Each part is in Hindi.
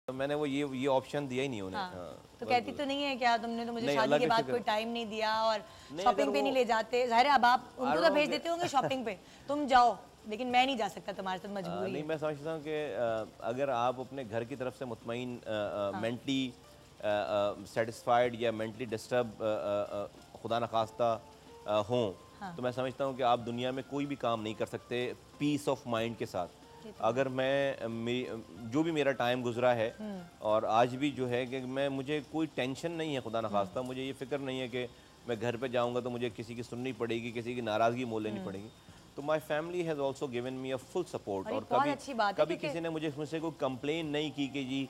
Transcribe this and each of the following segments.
मैंने वो ये ऑप्शन दिया ही नहीं उन्हें। हाँ। हाँ, तो कहती तो नहीं है क्या तुमने तो मुझे नहीं, शादी अल्लाह के के बाद शुक्र कोई टाइम नहीं दिया और नहीं, शॉपिंग अगर पे वो नहीं ले जाते? ज़ाहिर है अब आप I उनको don't तो know भेज कि देते होंगे शॉपिंग पे, तुम जाओ, लेकिन मैं नहीं जा सकता, तुम्हारे साथ मजबूरी नहीं, है। मैं समझता हूँ कि अगर आप अपने घर की तरफ से मुतमईन हाँ। मेंटली सेटिस्फाइड या मेंटली डिस्टर्ब खुदा न खास्ता हों, हाँ। तो मैं समझता हूँ कि आप दुनिया में कोई भी काम नहीं कर सकते पीस ऑफ माइंड के साथ। ये तो अगर मैं जो भी मेरा टाइम गुजरा है और आज भी जो है कि मुझे कोई टेंशन नहीं है, खुदा न खास्ता मुझे ये फ़िक्र नहीं है कि मैं घर पे जाऊँगा तो मुझे किसी की सुननी पड़ेगी, किसी की नाराज़गी मोल लेनी पड़ेगी। तो my family has also given me a full support. और ये और बहुत कभी अच्छी बात है कभी क्योंकि किसी ने मुझसे कोई कंप्लेन नहीं की कि जी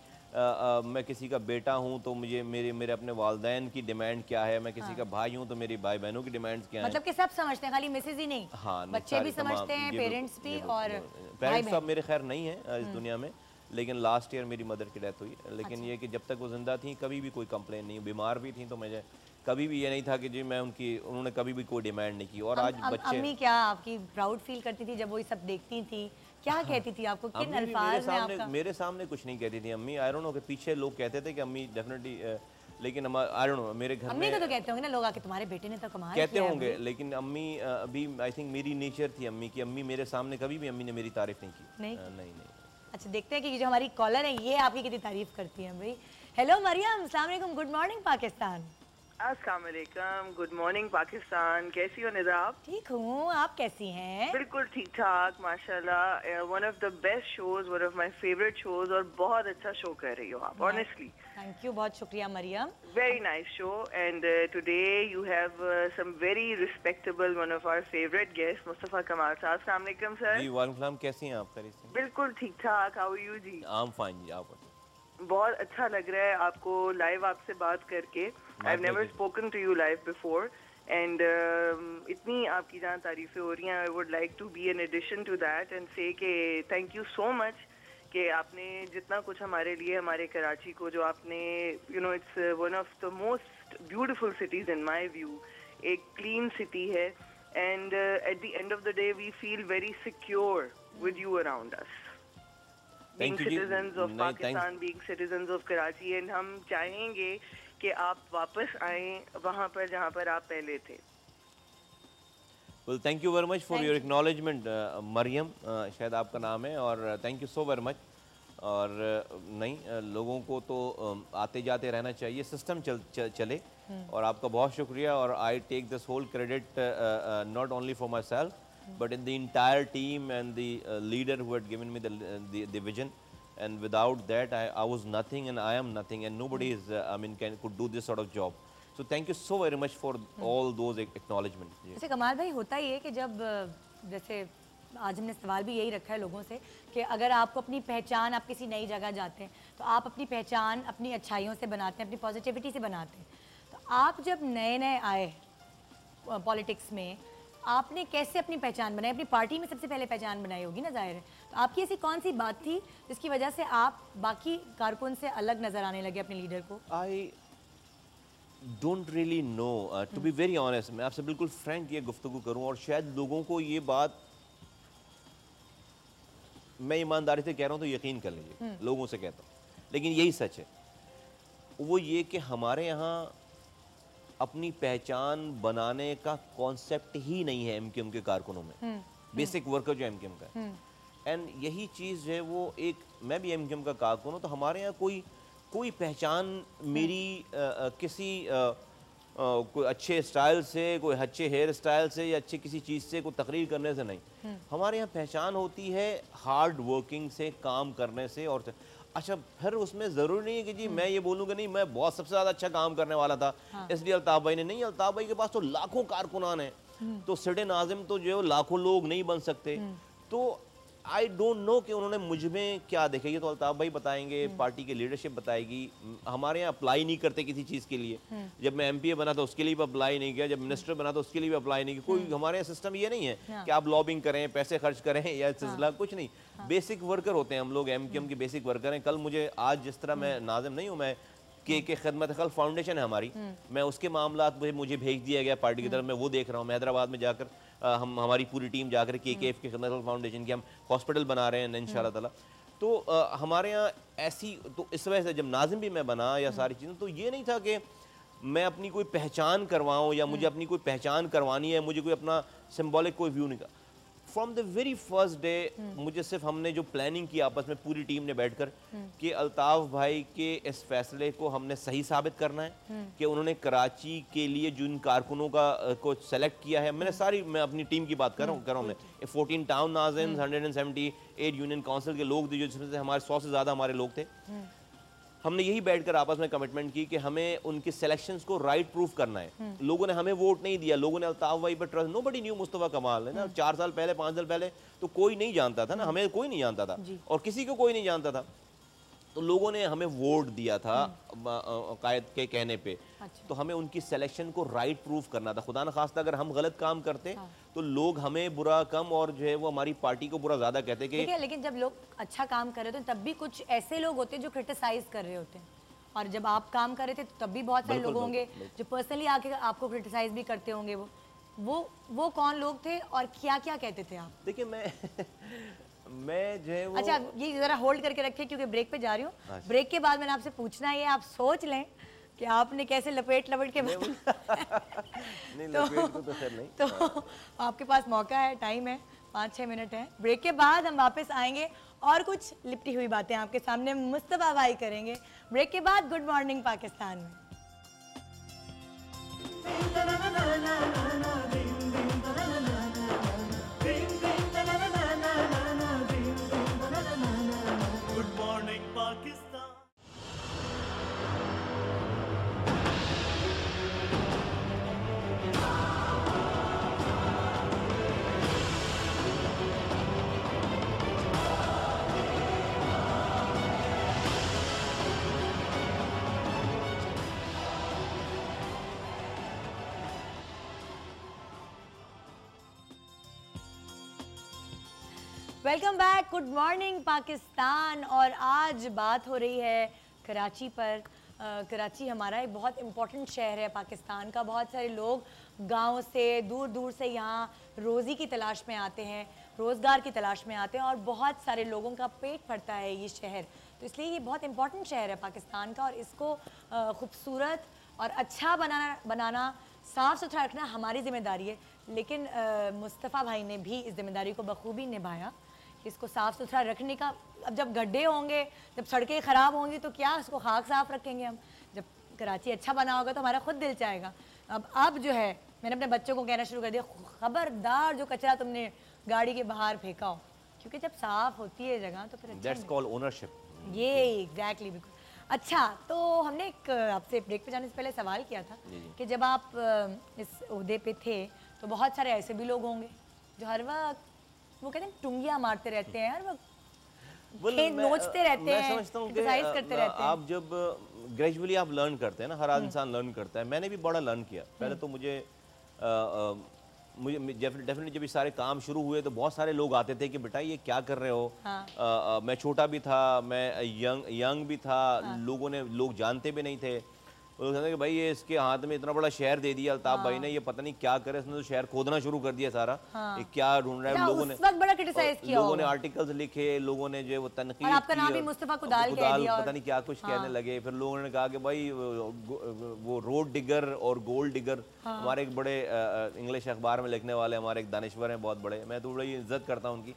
मैं किसी का बेटा हूँ तो मुझे मेरे मेरे अपने वालदैन की डिमांड क्या है, मैं किसी का भाई हूँ तो मेरी भाई बहनों की डिमांड्स क्या हैं। मतलब कि सब समझते हैं, खाली मिसेज ही नहीं, हाँ, नहीं, बच्चे भी सारी तमाम समझते हैं, ये पेरेंट्स बिल्कुल भी ये और बिल्कुल भाई पेरेंट्स तो अब बहन। मेरे खैर नहीं है इस दुनिया में, लेकिन लास्ट ईयर मेरी मदर की डेथ हुई। लेकिन अच्छा। ये कि जब तक वो ज़िंदा थी कभी भी कोई कंप्लेन नहीं, बीमार भी थी तो मुझे कभी भी ये नहीं था कि जी मैं उन्होंने कभी भी कोई डिमांड नहीं की। और आज बच्चे अम्मी क्या आपकी प्राउड फील करती थी जब वो ये सब देखती थी? क्या कहती थी आपको, किन अम्मी भी अल्फाज में आपका? मेरे सामने कुछ नहीं कहती थी अम्मी। आई डोंट नो कि पीछे लोग कहते थे कि अम्मी डेफिनेटली, लेकिन आई डोंट नो मेरे घर अम्मी को में तो कहते होंगे ना लोग आके, तुम्हारे बेटे ने तो कमाल कहते किया है होंगे, भाई। लेकिन अम्मी अभी आई थिंक मेरी नेचर थी अम्मी की। अम्मी मेरे सामने कभी भी अम्मी ने मेरी तारीफ नहीं की। नहीं? नहीं नहीं। अच्छा, देखते हैं कि ये जो हमारी कॉलर है ये आपकी कितनी तारीफ करती है भाई। हेलो मरियम, अस्सलाम वालेकुम, गुड मॉर्निंग पाकिस्तान। अस्सलाम वालेकुम, गुड मॉर्निंग पाकिस्तान। कैसी हो निदा आप? ठीक हूँ, आप कैसी हैं? बिल्कुल ठीक ठाक माशाल्लाह। One of the best shows, one of my favourite shows, और बहुत अच्छा शो कर रही हो आप ऑनेस्टली। थैंक यू, बहुत शुक्रिया Maryam. Very nice show, and today you have some very respectable, one of our favorite guests, Mustafa Kamal साहब। अस्सलाम वालेकुम सर। जी वालेकुम सलाम, कैसी हैं आप? खैरियत से? बिल्कुल ठीक ठाक, हाउ आर यू जी? आम फाइन जी, आप बताइए। बहुत अच्छा लग रहा है आपको लाइव आपसे बात करके। I have never spoken to you live before, and इतनी आपकी जहाँ तारीफें हो रही हैं, I would like to be an addition to that and से के थैंक यू सो मच कि आपने जितना कुछ हमारे लिए, हमारे कराची को जो आपने, you know, it's one of the most beautiful cities in my view. एक क्लीन सिटी है, and at the end of the day we feel very secure with you around us, being thank you ji. citizens of नहीं, Pakistan, being citizens of Karachi, and हम चाहेंगे कि आप वापस आएं वहाँ पर जहाँ पर आप पहले थे। Well thank you very much for Thank your you. Acknowledgement Mariam, शायद आपका नाम है, और thank you so very much. और नहीं, लोगों को तो आते जाते रहना चाहिए, सिस्टम चले। और आपका बहुत शुक्रिया, और I take this whole credit not only for myself but in the entire team and the leader who had given me the vision. And without that I was nothing and I am nothing, and nobody is could do this sort of job. So thank you so very much for all those acknowledgements. अच्छा कमाल भाई, होता ही है कि जब जैसे आज हमने सवाल भी यही रखा है लोगों से कि अगर आपको अपनी पहचान, आप किसी नई जगह जाते हैं तो आप अपनी पहचान अपनी अच्छाइयों से बनाते हैं, अपनी पॉजिटिविटी से बनाते हैं। तो आप जब नए नए आए पॉलिटिक्स में, आपने कैसे अपनी पहचान बनाई? अपनी पार्टी में सबसे पहले पहचान बनाई होगी ना, जाहिर है। तो आपकी ऐसी कौन सी बात थी जिसकी वजह से आप बाकी कारकुन से अलग नजर आने लगे अपने लीडर को? I don't really know, to be very honest। मैं आपसे बिल्कुल फ्रैंक ये गुफ्तगू करूं, और शायद लोगों को ये बात, मैं ईमानदारी से कह रहा हूं तो यकीन कर लीजिए, लोगों से कहता हूं, लेकिन यही सच है। वो ये कि हमारे यहाँ अपनी पहचान बनाने का कॉन्सेप्ट ही नहीं है एमक्यूएम के कारकुनों में, बेसिक वर्कर जो एमक्यूएम का है। एंड यही चीज़ है वो, एक मैं भी एमक्यूएम का कारकुन हूँ, तो हमारे यहाँ कोई पहचान मेरी किसी कोई अच्छे स्टाइल से, कोई अच्छे हेयर स्टाइल से या अच्छे किसी चीज़ से, कोई तकरीर करने से नहीं। हमारे यहाँ पहचान होती है हार्ड वर्किंग से, काम करने से। और अच्छा, फिर उसमें ज़रूरी नहीं है कि जी मैं ये बोलूँगा नहीं मैं बहुत सबसे ज़्यादा अच्छा काम करने वाला था, इसलिए अल्ताफ़ भाई ने नहीं। अल्ताफ़ भाई के पास तो लाखों कारकुनान हैं, तो सिटे नाज़िम तो जो लाखों लोग नहीं बन सकते। तो आई डोंट नो कि उन्होंने मुझ में क्या देखा, ये तो अल्ताफ़ भाई बताएंगे, पार्टी की लीडरशिप बताएगी। हमारे यहाँ अप्लाई नहीं करते किसी चीज़ के लिए। जब मैं एमपीए बना तो उसके लिए भी अप्लाई नहीं किया, जब मिनिस्टर बना तो उसके लिए भी अप्लाई नहीं किया। कोई हमारे यहाँ सिस्टम ये नहीं है कि आप लॉबिंग करें, पैसे खर्च करें या सिलसिला, कुछ नहीं। बेसिक वर्कर होते हैं हम लोग, एमक्यूएम के बेसिक वर्कर हैं। कल मुझे, आज जिस तरह मैं नाज़िम नहीं हूँ, मैं के खिदमत खल्क फाउंडेशन है हमारी, मैं उसके मामलात मुझे भेज दिया गया पार्टी की तरफ, मैं वो देख रहा हूँ। मैं हैदराबाद में जाकर हमारी पूरी टीम जाकर के खिदमत खल्क फाउंडेशन की हम हॉस्पिटल बना रहे हैं इंशाअल्लाह ताला। तो हमारे यहाँ ऐसी, तो इस वजह से जब नाज़िम भी मैं बना या सारी चीज़ें, तो ये नहीं था कि मैं अपनी कोई पहचान करवाऊँ या मुझे अपनी कोई पहचान करवानी है, मुझे कोई अपना सिंबॉलिक कोई व्यू नहीं का। From the very first day मुझे सिर्फ हमने जो प्लानिंग की आपस में पूरी टीम ने बैठकर कि अल्ताफ़ भाई के इस फैसले को हमने सही साबित करना है कि उन्होंने कराची के लिए जिन कारकुनों का को सेलेक्ट किया है, मैं अपनी टीम की बात कर रहा हूँ मैं 14 टाउन नाज़िम्स, 178 यूनियन काउंसिल के लोग थे, जिसमें से हमारे 100 से ज़्यादा हमारे लोग थे। हमने यही बैठकर आपस में कमिटमेंट की कि हमें उनके सिलेक्शंस को राइट प्रूफ करना है। लोगों ने हमें वोट नहीं दिया, लोगों ने अल्ताफ़ भाई पर ट्रस्ट, नोबडी न्यू मुस्तफ़ा कमाल है ना, 4 साल पहले 5 साल पहले तो कोई नहीं जानता था ना, हमें कोई नहीं जानता था और किसी को कोई नहीं जानता था। तो लोगों ने हमें वोट दिया था कायद के कहने पे। अच्छा। तो हमें उनकी सिलेक्शन को राइट प्रूफ करना था। खुदा न खास्ता अगर हम गलत काम करते तो लोग हमें बुरा कम और जो है वो हमारी पार्टी को बुरा ज़्यादा कहते कि देखिए, लेकिन जब लोग अच्छा काम कर रहे होते हैं तब भी कुछ ऐसे लोग होते हैं जो क्रिटिसाइज कर रहे होते हैं, और जब आप काम कर रहे थे तो तब भी बहुत सारे लोग होंगे जो पर्सनली आके आपको क्रिटिसाइज भी करते होंगे। वो कौन लोग थे और क्या क्या कहते थे आप? देखिए मैं जो है वो, अच्छा, ये जरा होल्ड करके रखिए क्योंकि ब्रेक पे जा रही हूँ। ब्रेक के बाद मैंने आपसे पूछना है, आप सोच लें कि आपने कैसे लपेट के नहीं लपेट को तो खैर नहीं। तो आपके पास मौका है, टाइम है, 5-6 मिनट है। ब्रेक के बाद हम वापस आएंगे और कुछ लिपटी हुई बातें आपके सामने मुस्तफा भाई करेंगे। ब्रेक के बाद गुड मॉर्निंग पाकिस्तान में। Good morning Pakistan. Welcome back, good morning Pakistan. और आज बात हो रही है कराची पर। कराची हमारा एक बहुत इम्पोर्टेंट शहर है पाकिस्तान का। बहुत सारे लोग गांव से दूर दूर से यहाँ रोज़ी की तलाश में आते हैं, रोज़गार की तलाश में आते हैं, और बहुत सारे लोगों का पेट भरता है ये शहर। तो इसलिए ये बहुत इम्पोर्टेंट शहर है पाकिस्तान का, और इसको खूबसूरत और अच्छा बनाना, साफ़ सुथरा रखना हमारी ज़िम्मेदारी है। लेकिन मुस्तफ़ा भाई ने भी इस जिम्मेदारी को बखूबी निभाया। इसको साफ़ सुथरा रखने का, अब जब गड्ढे होंगे, जब सड़कें ख़राब होंगी तो क्या उसको खाक साफ़ रखेंगे हम? जब कराची अच्छा बना होगा तो हमारा खुद दिल चाहेगा। अब जो है, मैंने अपने बच्चों को कहना शुरू कर दिया, खबरदार जो कचरा तुमने गाड़ी के बाहर फेंका हो, क्योंकि जब साफ़ होती है जगह तो फिर अच्छा दैट्स कॉल्ड ओनरशिप। ये एग्जैक्टली, बिल्कुल। अच्छा, तो हमने एक आपसे ब्रेक पे जाने से पहले सवाल किया था कि जब आप इस ओहदे पे थे तो बहुत सारे ऐसे भी लोग होंगे जो हर वक्त, वो कहते हैं, टुंगियां मारते रहते हैं, हर वक्त नोचते रहते हैं, समझता हूँ कि क्रिटिसाइज करते रहते हैं। आप जब ग्रेजुअली आप लर्न करते हैं ना, हर इंसान लर्न करता है। मैंने भी बड़ा लर्न किया। पहले तो मुझे डेफिनेटली जब ये सारे काम शुरू हुए तो बहुत सारे लोग आते थे कि बेटा ये क्या कर रहे हो। मैं छोटा भी था, मैं यंग भी था, लोग जानते भी नहीं थे। वो कहते कि भाई ये इसके हाथ में इतना बड़ा शहर दे दिया अल्ताफ भाई ने, ये पता नहीं क्या करे, इसने तो शहर खोदना शुरू कर दिया सारा। ये क्या ढूंढ रहा है। लोगों ने उस वक्त बड़ा क्रिटिसाइज किया, लोगों ने आर्टिकल्स लिखे, लोगों ने जो वो तनकीद और आपका नाम भी मुस्तफा कुदाल कह दिया, पता नहीं क्या कुछ कहने लगे। फिर लोगों ने कहा कि भाई वो रोड डिगर और गोल्ड डिगर, हमारे एक बड़े इंग्लिश अखबार में लिखने वाले हमारे एक दानिश्वर हैं बहुत बड़े, मैं तो बड़ी इज्जत करता हूँ उनकी,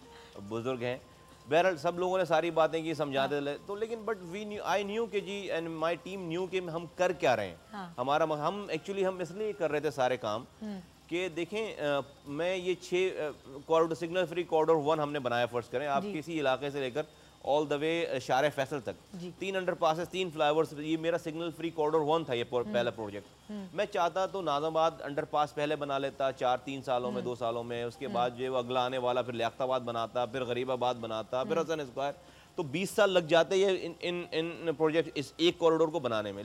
बुजुर्ग हैं। बहरहाल सब लोगों ने सारी बातें की, समझाते रहे तो, लेकिन बट आई न्यू कि जी एंड माय टीम न्यू कि हम कर क्या रहे हैं। हम एक्चुअली हम इसलिए कर रहे थे सारे काम कि देखें, मैं ये 6 कॉरिडोर, सिग्नल फ्री कॉरिडोर 1 हमने बनाया। फर्ज करें आप किसी इलाके से लेकर ऑल द वे शारे फैसल तक 3 अंडरपासेस, 3 फ्लाईओवर्स, ये मेरा सिग्नल फ्री कॉरिडोर 1 था, ये पहला प्रोजेक्ट। मैं चाहता तो नाज़ाबाद अंडरपास पहले बना लेता 3 सालों में, 2 सालों में। उसके बाद जो अगला आने वाला फिर लियाकताबाद बनाता, फिर गरीबाबाद बनाता, फिर हसन स्क्वायर। तो 20 साल लग जाते ये इन प्रोजेक्ट, इस एक कॉरिडोर को बनाने में।